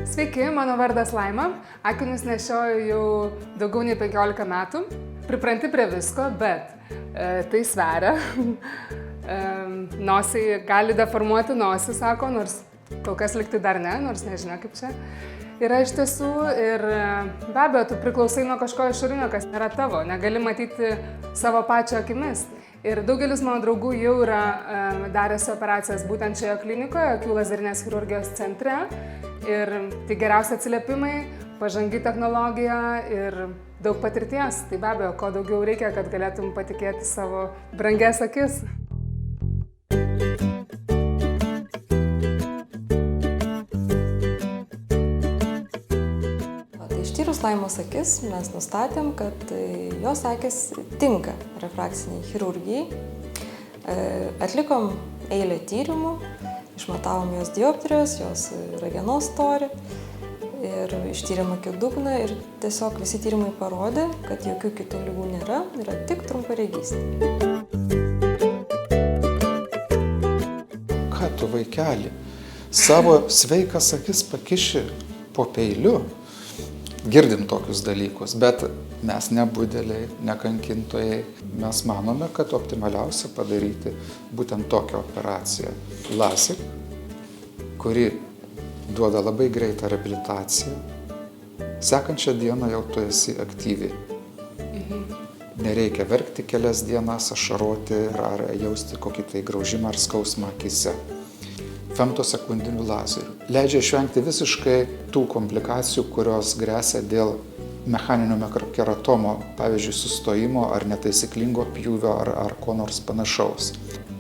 Sveiki, mano vardas Laima. Akinius nešioju jau daugiau nei 15 metų. Pripranti prie visko, bet tai sveria. Nosai gali deformuoti nosį, sako, nors kol kas likti dar ne, nors nežinia kaip čia yra iš tiesų. Ir be abejo, tu priklausai nuo kažko išorinio, kas nėra tavo. Negali matyti savo pačio akimis. Ir daugelis mano draugų jau yra daręsi operacijas būtent šioje klinikoje, akių lazerinės chirurgijos centre. Ir tai geriausi atsiliepimai, pažangi technologija ir daug patirties. Tai be abejo, ko daugiau reikia, kad galėtum patikėti savo brangias akis. Ištyrus Laimos akis mes nustatėm, kad jos akis tinka refrakciniai chirurgijai. Atlikom eilę tyrimų, išmatavom jos dioptrijos, jos ragenos storį ir ištyrėm akių dugną ir tiesiog visi tyrimai parodė, kad jokių kitų ligų nėra, yra tik trumparegystė. Ką tu, vaikeli, savo sveikas akis pakiši po peiliu? Girdim tokius dalykus, bet mes ne budeliai, ne kankintojai. Mes manome, kad optimaliausia padaryti būtent tokią operaciją. LASIK, kuri duoda labai greitą reabilitaciją. Sekančią dieną jau tu esi aktyvi. Nereikia verkti kelias dienas, ašaroti ar jausti kokį tai graužimą ar skausmą akyse. Femtosekundinių lazerių. Leidžia išvengti visiškai tų komplikacijų, kurios gresia dėl mechaninio keratomo, pavyzdžiui, sustojimo ar netaisyklingo pjūvio ar ko nors panašaus.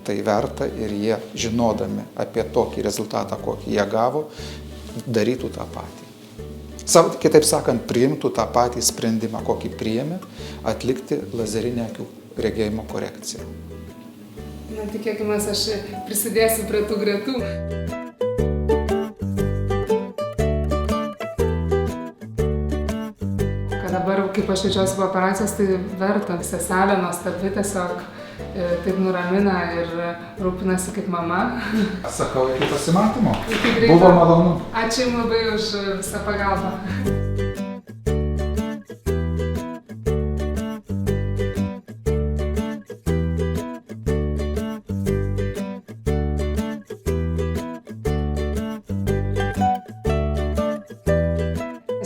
Tai verta ir jie, žinodami apie tokį rezultatą, kokį jie gavo, darytų tą patį. Kitaip sakant, priimtų tą patį sprendimą, kokį priėmė, atlikti lazerinę akių regėjimo korekciją. Na, tikėkime, aš prisidėsiu prie tų gretų. Kad dabar, kaip aš jaučiuosi po operacijos, tai verta. Seselė nuostabi, tiesiog taip nuramina ir rūpinasi kaip mama. Sakau, iki pasimatymo. Buvo malonu. Ačiū jums labai už visą pagalbą.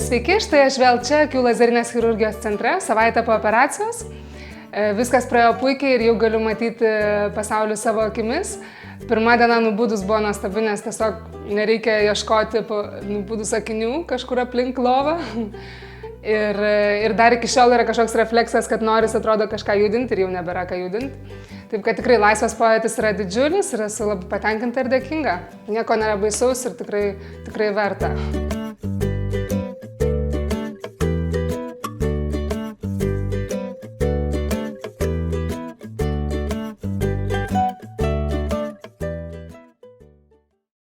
Sveiki, štai aš vėl čia, akių lazerinės chirurgijos centre, savaitę po operacijos. Viskas praėjo puikiai ir jau galiu matyti pasaulį savo akimis. Pirma diena nubudus buvo nuostabi, nes tiesiog nereikia ieškoti nubudus akinių kažkur aplink lovą. Ir dar iki šiol yra kažkoks refleksas, kad noris atrodo kažką judinti ir jau nebėra ką judinti. Taip kad tikrai laisvės pojūtis yra didžiulis ir esu labai patenkinta ir dėkinga. Nieko nėra baisaus ir tikrai verta.